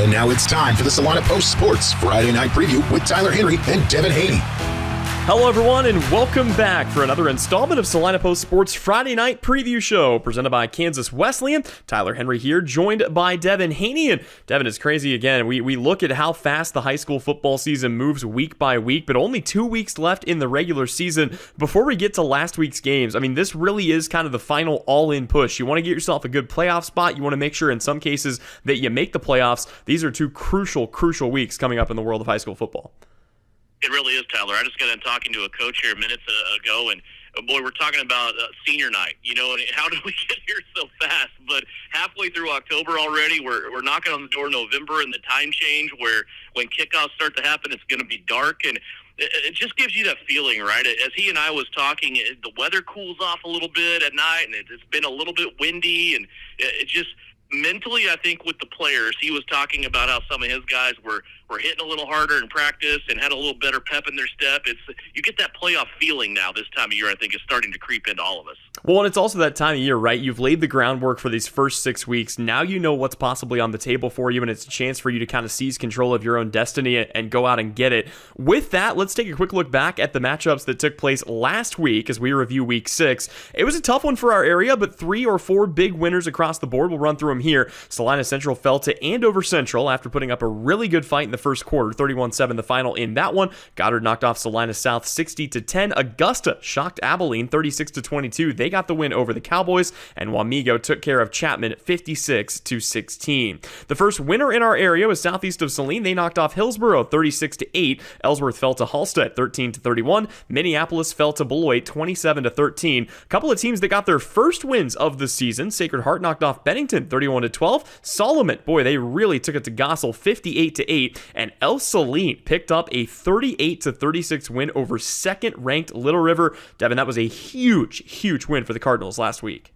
And now it's time for the Salina Post Sports Friday Night Preview with Tyler Henry and Devin Hanney. Hello, everyone, and welcome back for another installment of Salina Post Sports Friday Night Preview Show, presented by Kansas Wesleyan. Tyler Henry here, joined by Devin Hanney. And Devin, is crazy again. We look at how fast the high school football season moves week by week, but only 2 weeks left in the regular season before we get to last week's games. I mean, this really is kind of the final all-in push. You want to get yourself a good playoff spot. You want to make sure in some cases that you make the playoffs. These are two crucial weeks coming up in the world of high school football. It really is, Tyler. I just got in talking to a coach here minutes ago, and boy, we're talking about senior night. You know, and how did we get here so fast? But halfway through October already, we're knocking on the door of November, and the time change where when kickoffs start to happen, it's going to be dark, and it just gives you that feeling, right? As he and I was talking, the weather cools off a little bit at night, and it's been a little bit windy, and it just mentally, I think with the players, he was talking about how some of his guys were hitting a little harder in practice and had a little better pep in their step. You get that playoff feeling now this time of year, I think, is starting to creep into all of us. Well, and it's also that time of year, right? You've laid the groundwork for these first 6 weeks. Now you know what's possibly on the table for you, and it's a chance for you to kind of seize control of your own destiny and go out and get it. With that, let's take a quick look back at the matchups that took place last week as we review week 6. It was a tough one for our area, but 3 or 4 big winners across the board. We'll run through them here. Salina Central fell to Andover Central after putting up a really good fight in the first quarter, 31-7 the final in that one. Goddard knocked off Salina South 60-10. Augusta shocked Abilene 36-22. They got the win over the Cowboys, and Wamego took care of Chapman 56-16. The first winner in our area was southeast of Salina. They knocked off Hillsboro 36-8. Ellsworth fell to Halstead 13-31. Minneapolis fell to Beloit 27-13. A couple of teams that got their first wins of the season. Sacred Heart knocked off Bennington 31-12. Solomon, boy, they really took it to Gossel 58-8. And El Saline picked up a 38-36 win over second-ranked Little River. Devin, that was a huge win for the Cardinals last week.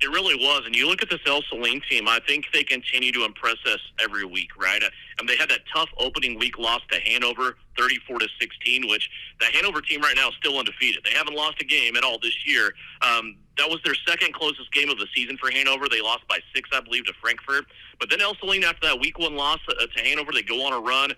It really was, and you look at this El Saline team, I think they continue to impress us every week, right? And they had that tough opening week loss to Hanover, 34-16, which the Hanover team right now is still undefeated. They haven't lost a game at all this year. That was their second closest game of the season for Hanover. They lost by 6, I believe, to Frankfurt. But then El Saline, after that week 1 loss to Hanover, they go on a run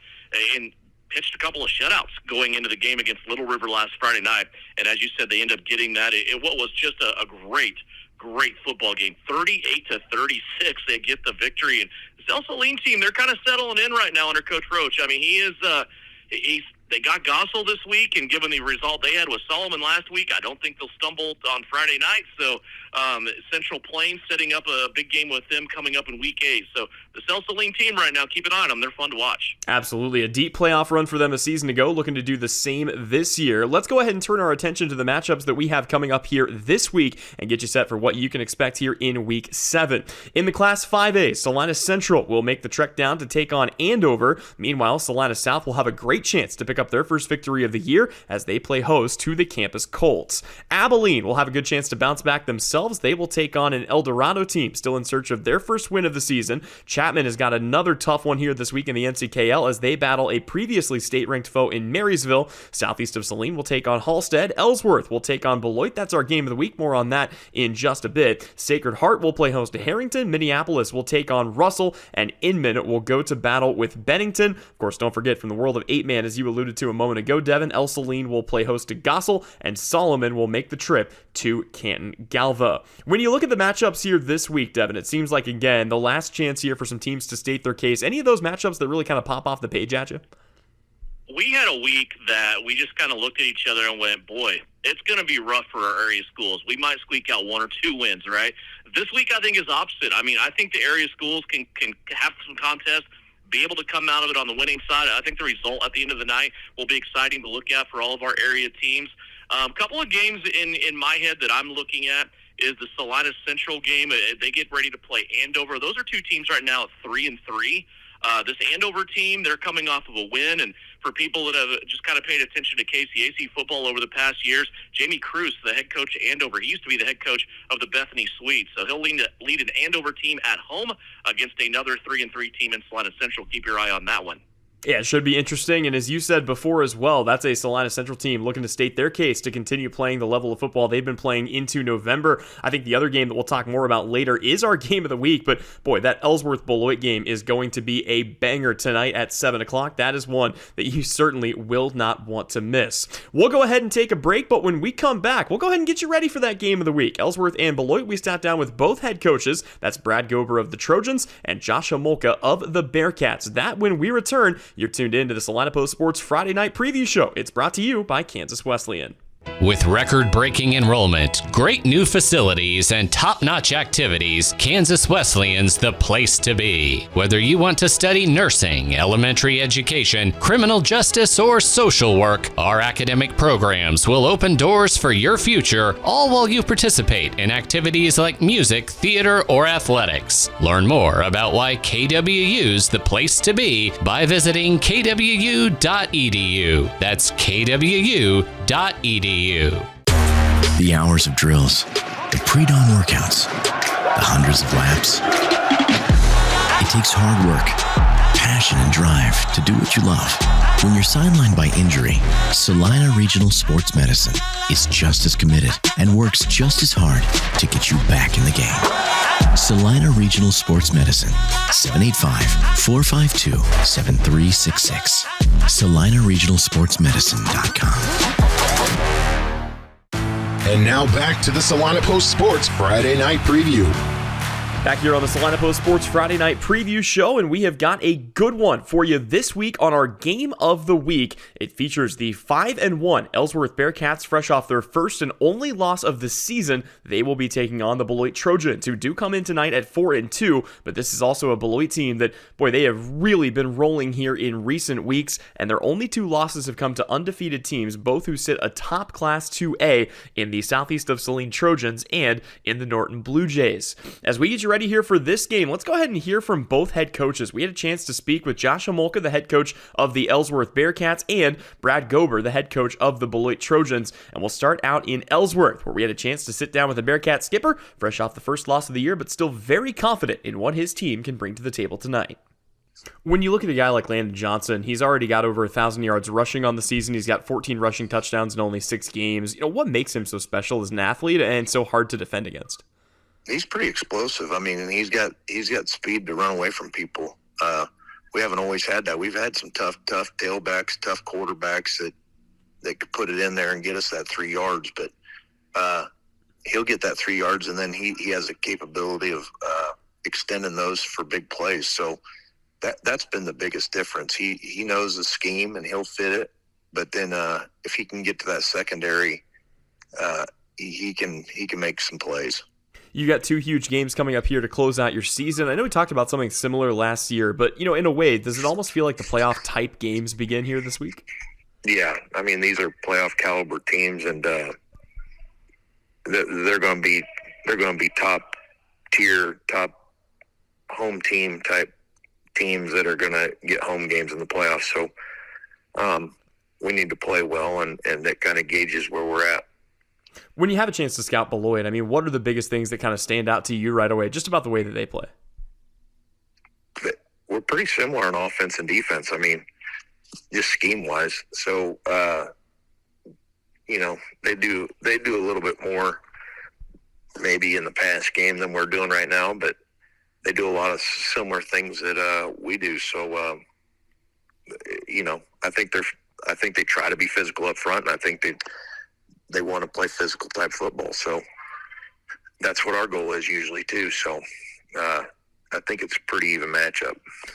and pitched a couple of shutouts going into the game against Little River last Friday night. And as you said, they end up getting that. What was just a great football game. 38-36, they get the victory. And this El Saline team, they're kind of settling in right now under Coach Roach. I mean, they got Gossel this week, and given the result they had with Solomon last week, I don't think they'll stumble on Friday night. So Central Plains setting up a big game with them coming up in week 8. So the El Saline team right now, keep an eye on them. They're fun to watch. Absolutely. A deep playoff run for them a season ago, looking to do the same this year. Let's go ahead and turn our attention to the matchups that we have coming up here this week and get you set for what you can expect here in week 7. In the Class 5A, Salina Central will make the trek down to take on Andover. Meanwhile, Salina South will have a great chance to pick up their first victory of the year as they play host to the Campus Colts. Abilene will have a good chance to bounce back themselves. They will take on an El Dorado team still in search of their first win of the season. Chapman has got another tough one here this week in the NCKL as they battle a previously state-ranked foe in Marysville. Southeast of Saline will take on Halstead. Ellsworth will take on Beloit. That's our game of the week. More on that in just a bit. Sacred Heart will play host to Harrington. Minneapolis will take on Russell, and Inman will go to battle with Bennington. Of course, don't forget, from the world of 8-man, as you alluded to a moment ago, Devin, El Saline will play host to Gossel, and Solomon will make the trip to Canton-Galva. When you look at the matchups here this week, Devin, it seems like, again, the last chance here for some teams to state their case. Any of those matchups that really kind of pop off the page at you? We had a week that we just kind of looked at each other and went, boy, it's going to be rough for our area schools. We might squeak out 1 or 2 wins, right? This week, I think, is opposite. I mean, I think the area schools can have some contests, be able to come out of it on the winning side. I think the result at the end of the night will be exciting to look at for all of our area teams. A couple of games in my head that I'm looking at is the Salina Central game. They get ready to play Andover. Those are 2 teams right now at 3-3. This Andover team, they're coming off of a win, and for people that have just kind of paid attention to KCAC football over the past years, Jamie Cruz, the head coach at Andover, he used to be the head coach of the Bethany Swedes, so he'll lead an Andover team at home against another 3-3 team in Salina Central. Keep your eye on that one. Yeah, it should be interesting. And as you said before as well, that's a Salina Central team looking to state their case to continue playing the level of football they've been playing into November. I think the other game that we'll talk more about later is our game of the week. But boy, that Ellsworth-Beloit game is going to be a banger tonight at 7 o'clock. That is one that you certainly will not want to miss. We'll go ahead and take a break, but when we come back, we'll go ahead and get you ready for that game of the week. Ellsworth and Beloit, we sat down with both head coaches. That's Brad Gober of the Trojans and Josh Homolka of the Bearcats. That when we return, you're tuned in to the Salina Post Sports Friday Night Preview Show. It's brought to you by Kansas Wesleyan. With record-breaking enrollment, great new facilities, and top-notch activities, Kansas Wesleyan's the place to be. Whether you want to study nursing, elementary education, criminal justice, or social work, our academic programs will open doors for your future, all while you participate in activities like music, theater, or athletics. Learn more about why KWU's the place to be by visiting kwu.edu. That's kwu.edu. The hours of drills, the pre-dawn workouts, the hundreds of laps. It takes hard work, passion, and drive to do what you love. When you're sidelined by injury, Salina Regional Sports Medicine is just as committed and works just as hard to get you back in the game. Salina Regional Sports Medicine, 785-452-7366. SalinaRegionalSportsMedicine.com. And now back to the Salina Post Sports Friday Night Preview. Back here on the Salina Post Sports Friday Night Preview Show, and we have got a good one for you this week on our Game of the Week. It features the 5-1 Ellsworth Bearcats, fresh off their first and only loss of the season. They will be taking on the Beloit Trojans, who do come in tonight at 4-2, but this is also a Beloit team that, boy, they have really been rolling here in recent weeks, and their only two losses have come to undefeated teams, both who sit atop Class 2A in the Southeast of Saline Trojans and in the Norton Blue Jays. As we get you ready here for this game, let's go ahead and hear from both head coaches. We had a chance to speak with Josh Homolka, the head coach of the Ellsworth Bearcats, and Brad Gober, the head coach of the Beloit Trojans. And we'll start out in Ellsworth, where we had a chance to sit down with the Bearcat skipper, fresh off the first loss of the year, but still very confident in what his team can bring to the table tonight. When you look at a guy like Landon Johnson, he's already got over 1,000 yards rushing on the season. He's got 14 rushing touchdowns in only 6 games. What makes him so special as an athlete and so hard to defend against? He's pretty explosive. I mean, and he's got speed to run away from people. We haven't always had that. We've had some tough tailbacks, tough quarterbacks that could put it in there and get us that 3 yards. But he'll get that 3 yards, and then he has a capability of extending those for big plays. So that's been the biggest difference. He knows the scheme and he'll fit it. But then if he can get to that secondary, he can make some plays. You got 2 huge games coming up here to close out your season. I know we talked about something similar last year, but, in a way, does it almost feel like the playoff type games begin here this week? Yeah. I mean, these are playoff caliber teams, and they're going to be top tier, top home team type teams that are going to get home games in the playoffs. So we need to play well, and that kind of gauges where we're at. When you have a chance to scout Beloit, what are the biggest things that kind of stand out to you right away, just about the way that they play? We're pretty similar on offense and defense. I mean, just scheme-wise. So, they do a little bit more maybe in the pass game than we're doing right now, but they do a lot of similar things that we do. So, I think they try to be physical up front, and I think they want to play physical type football. So that's what our goal is usually too. So I think it's a pretty even matchup.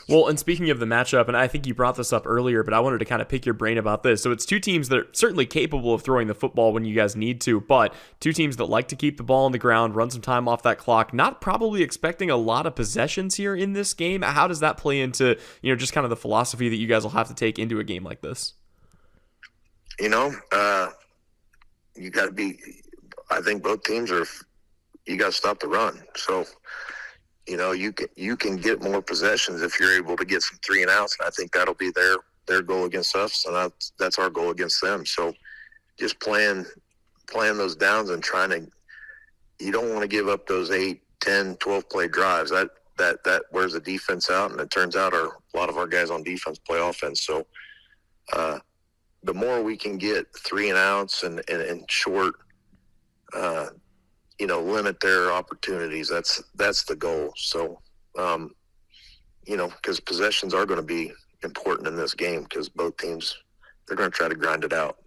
Well, and speaking of the matchup, and I think you brought this up earlier, but I wanted to kind of pick your brain about this. So it's 2 teams that are certainly capable of throwing the football when you guys need to, but 2 teams that like to keep the ball on the ground, run some time off that clock, not probably expecting a lot of possessions here in this game. How does that play into, just kind of the philosophy that you guys will have to take into a game like this? You got to be – I think both teams you got to stop the run. So, you can get more possessions if you're able to get some 3 and outs, and I think that'll be their goal against us, and that's our goal against them. So just playing those downs and trying to – you don't want to give up those 8, 10, 12 play drives. that wears the defense out, and it turns out a lot of our guys on defense play offense. So the more we can get 3 and outs and short, limit their opportunities. That's the goal. So, because possessions are going to be important in this game, because both teams, they're going to try to grind it out.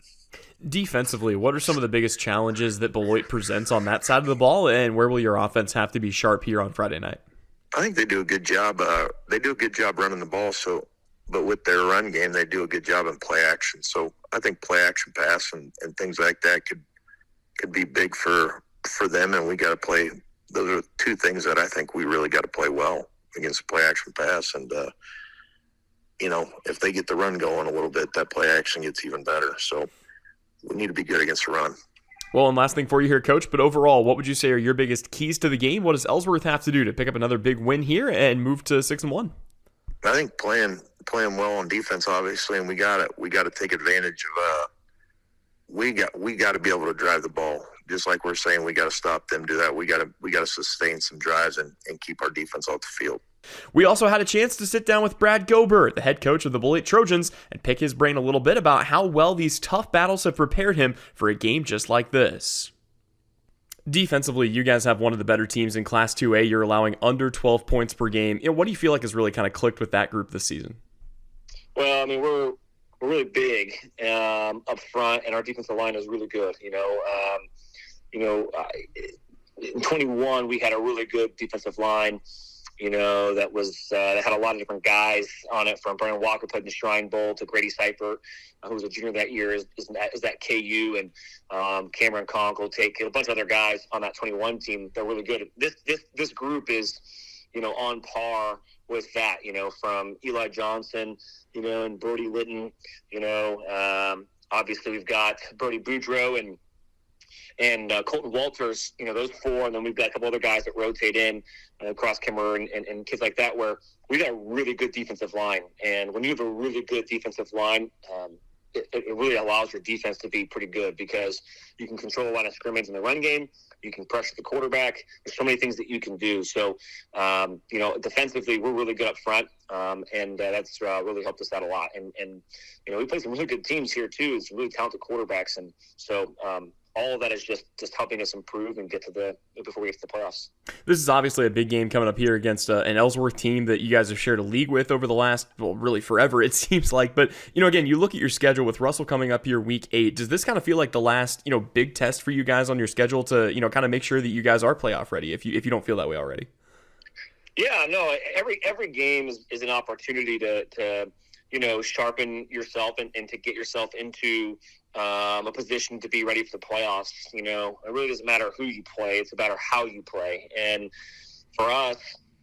Defensively, what are some of the biggest challenges that Beloit presents on that side of the ball, and where will your offense have to be sharp here on Friday night? I think they do a good job. They do a good job running the ball. So, but with their run game, they do a good job in play action. So I think play action pass and things like that could be big for them. And we got to play. Those are 2 things that I think we really got to play well against play action pass. And if they get the run going a little bit, that play action gets even better. So we need to be good against the run. Well, and last thing for you here, Coach, but overall, what would you say are your biggest keys to the game? What does Ellsworth have to do to pick up another big win here and move to 6-1? I think playing well on defense, obviously, and we got to take advantage of. We got to be able to drive the ball, just like we're saying. We got to stop them do that. We got to sustain some drives and keep our defense off the field. We also had a chance to sit down with Brad Gobert, the head coach of the Beloit Trojans, and pick his brain a little bit about how well these tough battles have prepared him for a game just like this. Defensively, you guys have one of the better teams in Class 2A. You're allowing under 12 points per game. What do you feel like has really kind of clicked with that group this season? Well, I mean, we're really big up front, and our defensive line is really good. In 21, we had a really good defensive line. That was that had a lot of different guys on it, from Brandon Walker, played in the Shrine Bowl, to Grady Seifert, who was a junior that year, is at KU, and Cameron Conkle, a bunch of other guys on that 21 team. They're really good. This group is, on par with that, from Eli Johnson, and Brody Litton, obviously we've got Brody Boudreaux and Colton Walters, those 4, and then we've got a couple other guys that rotate in across Kimmer and kids like that, where we got a really good defensive line. And when you have a really good defensive line, it really allows your defense to be pretty good, because you can control a line of scrimmage in the run game. You can pressure the quarterback. There's so many things that you can do. So, defensively, we're really good up front, and that's really helped us out a lot. And we play some really good teams here, too, some really talented quarterbacks. And so all of that is just helping us improve and get before we get to the playoffs. This is obviously a big game coming up here against an Ellsworth team that you guys have shared a league with over the last, really forever, it seems like. But, again, you look at your schedule with Russell coming up here week 8. Does this kind of feel like the last, big test for you guys on your schedule to, kind of make sure that you guys are playoff ready, if you don't feel that way already? Yeah, no, every game is an opportunity to sharpen yourself and to get yourself into a position to be ready for the playoffs. It really doesn't matter who you play. It's about how you play. And for us,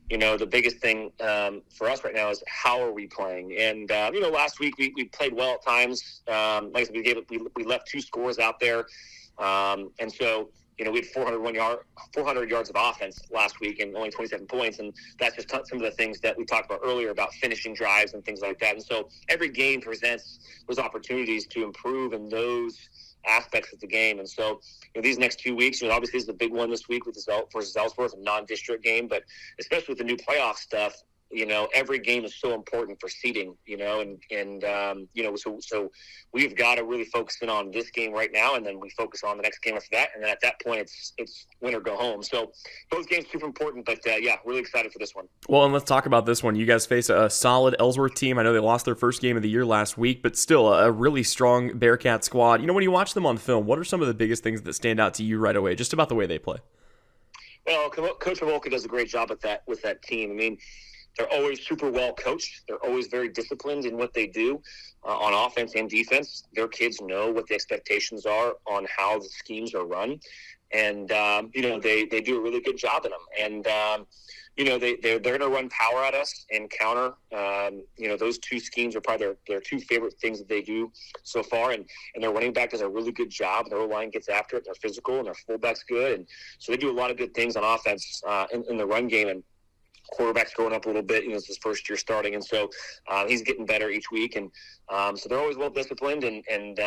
the biggest thing for us right now is how are we playing? And, last week we played well at times. Like I said, we left 2 scores out there. And so, we had 400 yards of offense last week and only 27 points. And that's just some of the things that we talked about earlier about finishing drives and things like that. And so every game presents those opportunities to improve in those aspects of the game. And so, these next 2 weeks, obviously this is the big one this week with the versus Ellsworth, a non-district game, but especially with the new playoff stuff, every game is so important for seeding, so we've got to really focus in on this game right now, and then we focus on the next game after that. And then at that point, it's win or go home. So both games super important, but really excited for this one. Well, and let's talk about this one. You guys face a solid Ellsworth team. I know they lost their first game of the year last week, but still a really strong Bearcat squad. When you watch them on film, what are some of the biggest things that stand out to you right away, just about the way they play? Well, Coach Revolka does a great job with that team. I mean, they're always super well coached. They're always very disciplined in what they do on offense and defense. Their kids know what the expectations are on how the schemes are run. And, they do a really good job in them. And, they're going to run power at us and counter. Those 2 schemes are probably their 2 favorite things that they do so far. And their running back does a really good job. Their O-line gets after it. They're physical, and their fullback's good. And so they do a lot of good things on offense in the run game. And quarterback's growing up a little bit. It's his first year starting. And so he's getting better each week. And so they're always well disciplined. And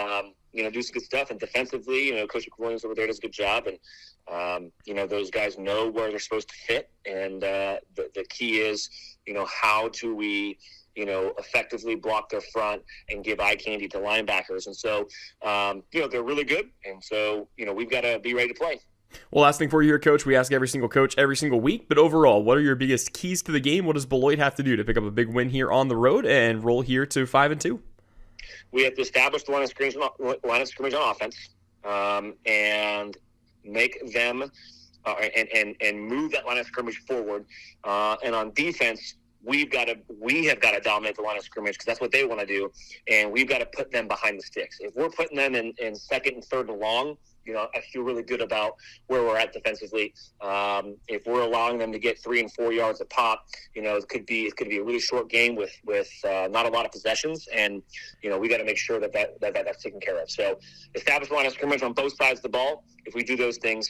do some good stuff. And defensively, Coach McWilliams over there does a good job. And, those guys know where they're supposed to fit. And the key is, how do we, effectively block their front and give eye candy to linebackers. And so, they're really good. And so, we've got to be ready to play. Well, last thing for you here, Coach. We ask every single coach every single week, but overall, what are your biggest keys to the game? What does Beloit have to do to pick up a big win here on the road and roll here to 5-2? We have to establish the line of scrimmage on offense, and make them and move that line of scrimmage forward. And on defense, we have got to dominate the line of scrimmage, because that's what they want to do, and we've got to put them behind the sticks. If we're putting them in second and third and long, I feel really good about where we're at defensively. If we're allowing them to get 3 and 4 yards a pop, it could be a really short game with not a lot of possessions, and we got to make sure that's taken care of. So establish the line of scrimmage on both sides of the ball. If we do those things,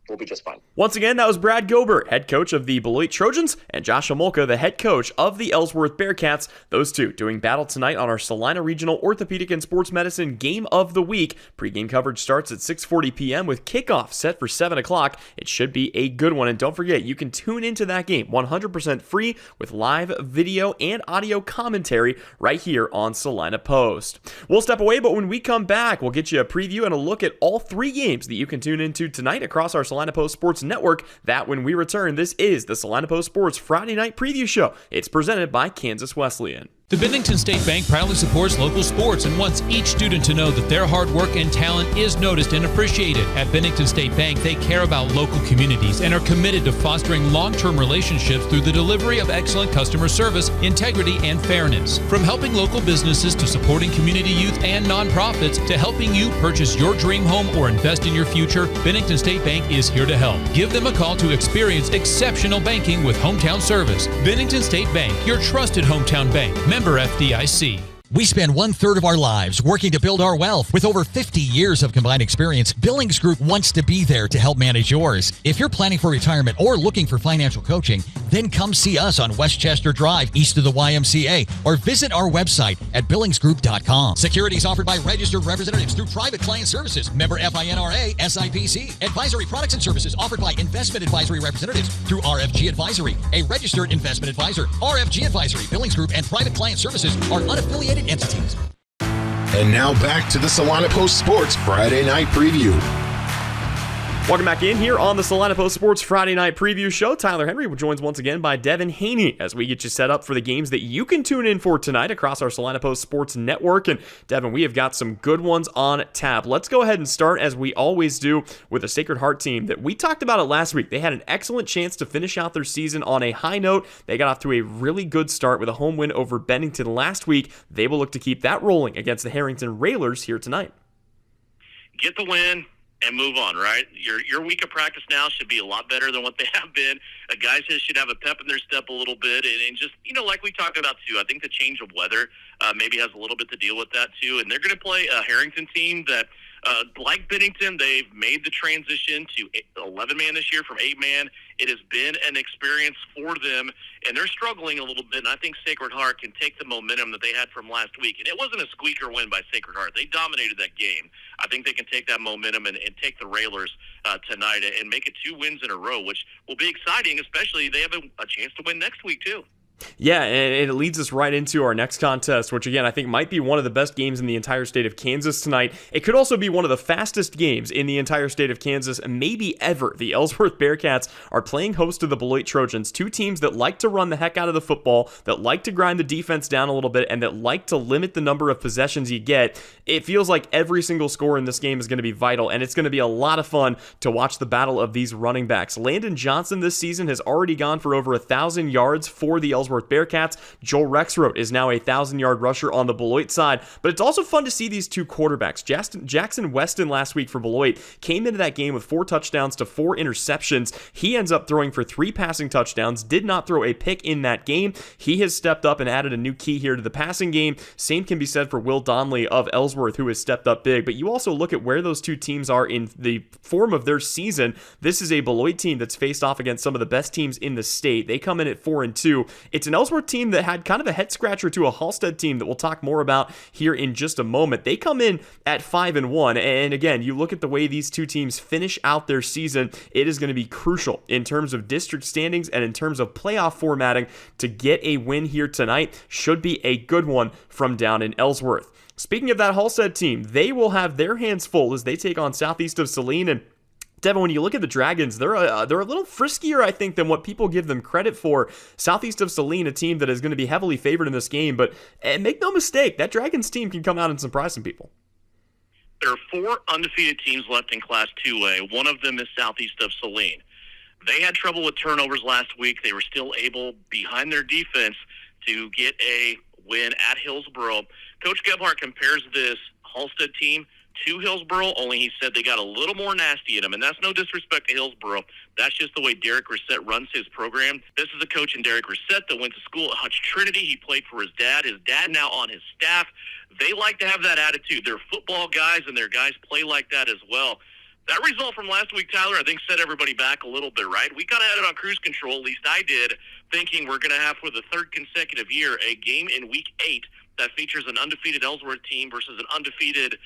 we'll be just fine. Once again, that was Brad Gobert, head coach of the Beloit Trojans, and Josh Homolka, the head coach of the Ellsworth Bearcats. Those two doing battle tonight on our Salina Regional Orthopedic and Sports Medicine Game of the Week. Pre-game coverage starts at 6:40 p.m. with kickoff set for 7 o'clock. It should be a good one. And don't forget, you can tune into that game 100% free with live video and audio commentary right here on Salina Post. We'll step away, but when we come back, we'll get you a preview and a look at all 3 games that you can tune into tonight across our Salina Post Sports Network. That when we return, this is the Salina Post Sports Friday Night Preview Show. It's presented by Kansas Wesleyan. The Bennington State Bank proudly supports local sports and wants each student to know that their hard work and talent is noticed and appreciated. At Bennington State Bank, they care about local communities and are committed to fostering long-term relationships through the delivery of excellent customer service, integrity, and fairness. From helping local businesses to supporting community youth and nonprofits to helping you purchase your dream home or invest in your future, Bennington State Bank is here to help. Give them a call to experience exceptional banking with hometown service. Bennington State Bank, your trusted hometown bank. Member FDIC. We spend 1/3 of our lives working to build our wealth. With over 50 years of combined experience, Billings Group wants to be there to help manage yours. If you're planning for retirement or looking for financial coaching, then come see us on Westchester Drive, east of the YMCA, or visit our website at billingsgroup.com. Securities offered by registered representatives through Private Client Services, member FINRA, SIPC. Advisory products and services offered by investment advisory representatives through RFG Advisory, a registered investment advisor. RFG Advisory, Billings Group, and Private Client Services are unaffiliated entities. And now back to the Salina Post Sports Friday Night Preview. Welcome back in here on the Salina Post Sports Friday Night Preview Show. Tyler Henry joins once again by Devin Hanney as we get you set up for the games that you can tune in for tonight across our Salina Post Sports Network. And Devin, we have got some good ones on tap. Let's go ahead and start, as we always do, with the Sacred Heart team that we talked about it last week. They had an excellent chance to finish out their season on a high note. They got off to a really good start with a home win over Bennington last week. They will look to keep that rolling against the Harrington Railers here tonight. Get the win and move on, right? Your week of practice now should be a lot better than what they have been. Guys should have a pep in their step a little bit, and just, like we talked about too, I think the change of weather maybe has a little bit to deal with that too. And they're going to play a Harrington team that, like Bennington, they've made the transition to 11-man this year from 8-man. It has been an experience for them, and they're struggling a little bit, and I think Sacred Heart can take the momentum that they had from last week. And it wasn't a squeaker win by Sacred Heart. They dominated that game. I think they can take that momentum and take the Railers tonight and make it 2 wins in a row, which will be exciting, especially they have a chance to win next week too. Yeah, and it leads us right into our next contest, which again I think might be one of the best games in the entire state of Kansas tonight. It could also be one of the fastest games in the entire state of Kansas, maybe ever. The Ellsworth Bearcats are playing host to the Beloit Trojans, 2 teams that like to run the heck out of the football, that like to grind the defense down a little bit, and that like to limit the number of possessions you get. It feels like every single score in this game is going to be vital, and it's going to be a lot of fun to watch the battle of these running backs. Landon Johnson this season has already gone for over 1,000 yards for the Ellsworth Bearcats. Joel Rexroth is now a 1,000-yard rusher on the Beloit side, but it's also fun to see these 2 quarterbacks. Jackson Weston last week for Beloit came into that game with 4 touchdowns to 4 interceptions. He ends up throwing for 3 passing touchdowns, did not throw a pick in that game. He has stepped up and added a new key here to the passing game. Same can be said for Will Donnelly of Ellsworth, who has stepped up big, but you also look at where those 2 teams are in the form of their season. This is a Beloit team that's faced off against some of the best teams in the state. They come in at 4-2. It's it's an Ellsworth team that had kind of a head scratcher to a Halstead team that we'll talk more about here in just a moment. They come in at 5-1, and again, you look at the way these two teams finish out their season, it is going to be crucial in terms of district standings and in terms of playoff formatting to get a win here tonight. Should be a good one from down in Ellsworth. Speaking of that Halstead team, they will have their hands full as they take on Southeast of Salina. And Devin, when you look at the Dragons, they're a little friskier, I think, than what people give them credit for. Southeast of Salina, a team that is going to be heavily favored in this game, but make no mistake, that Dragons team can come out and surprise some people. There are 4 undefeated teams left in Class 2A. One of them is Southeast of Salina. They had trouble with turnovers last week. They were still able, behind their defense, to get a win at Hillsboro. Coach Gebhardt compares this Halstead team to Hillsboro, only he said they got a little more nasty in them, and that's no disrespect to Hillsboro. That's just the way Derek Reset runs his program. This is a coach in Derek Reset that went to school at Hutch Trinity. He played for his dad now on his staff. They like to have that attitude. They're football guys, and their guys play like that as well. That result from last week, Tyler, I think set everybody back a little bit, right? We kind of had it on cruise control, at least I did, thinking we're going to have, for the 3rd consecutive year, a game in Week 8 that features an undefeated Ellsworth team versus an undefeated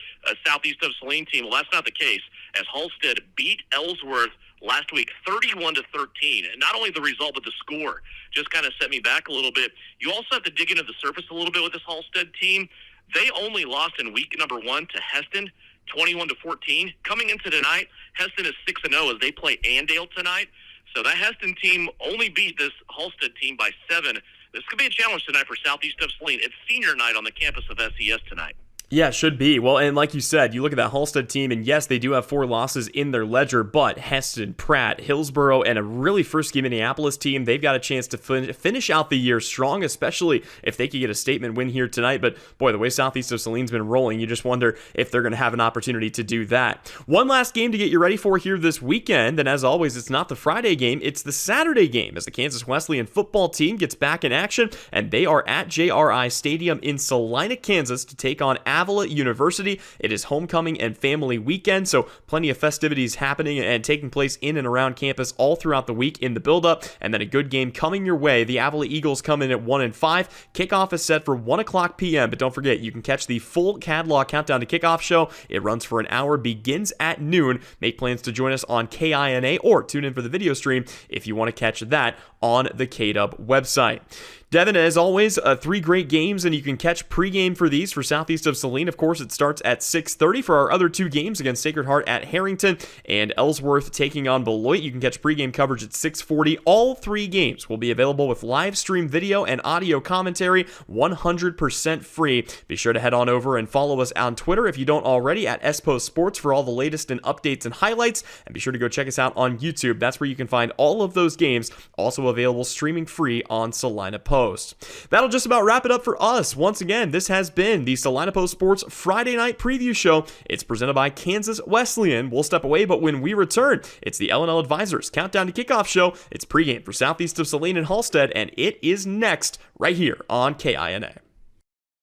Southeast of Salina team. Well, that's not the case, as Halstead beat Ellsworth last week 31-13. And not only the result, but the score just kind of set me back a little bit. You also have to dig into the surface a little bit with this Halstead team. They only lost in week number 1 to Heston, 21-14. Coming into tonight, Heston is 6-0 as they play Andale tonight. So that Heston team only beat this Halstead team by 7. This could be a challenge tonight for Southeast of Salina. It's senior night on the campus of SES tonight. Yeah, it should be. Well, and like you said, you look at that Halstead team, and yes, they do have 4 losses in their ledger, but Heston, Pratt, Hillsboro, and a really frisky Minneapolis team, they've got a chance to finish out the year strong, especially if they could get a statement win here tonight. But boy, the way Southeast of Salina's been rolling, you just wonder if they're going to have an opportunity to do that. One last game to get you ready for here this weekend, and as always, it's not the Friday game, it's the Saturday game, as the Kansas Wesleyan football team gets back in action, and they are at JRI Stadium in Salina, Kansas, to take on Avila University. It is homecoming and family weekend, so plenty of festivities happening and taking place in and around campus all throughout the week in the build-up, and then a good game coming your way. The Avila Eagles come in at 1-5. Kickoff is set for 1 o'clock p.m., but don't forget, you can catch the full catalog countdown to kickoff show. It runs for an hour, begins at noon. Make plans to join us on KINA or tune in for the video stream if you want to catch that on the KDub website. Devin, as always, 3 great games, and you can catch pregame for these. For Southeast of Salina, of course, it starts at 6:30 for our other 2 games against Sacred Heart at Harrington and Ellsworth taking on Beloit. You can catch pregame coverage at 6:40. All 3 games will be available with live stream video and audio commentary, 100% free. Be sure to head on over and follow us on Twitter if you don't already at SPost Sports for all the latest and updates and highlights, and be sure to go check us out on YouTube. That's where you can find all of those games, also available streaming free on Salina Post. That'll just about wrap it up for us. Once again, this has been the Salina Post Sports Friday Night Preview Show. It's presented by Kansas Wesleyan. We'll step away, but when we return, it's the L&L Advisors Countdown to Kickoff Show. It's pregame for Southeast of Salina and Halstead, and it is next right here on KINA.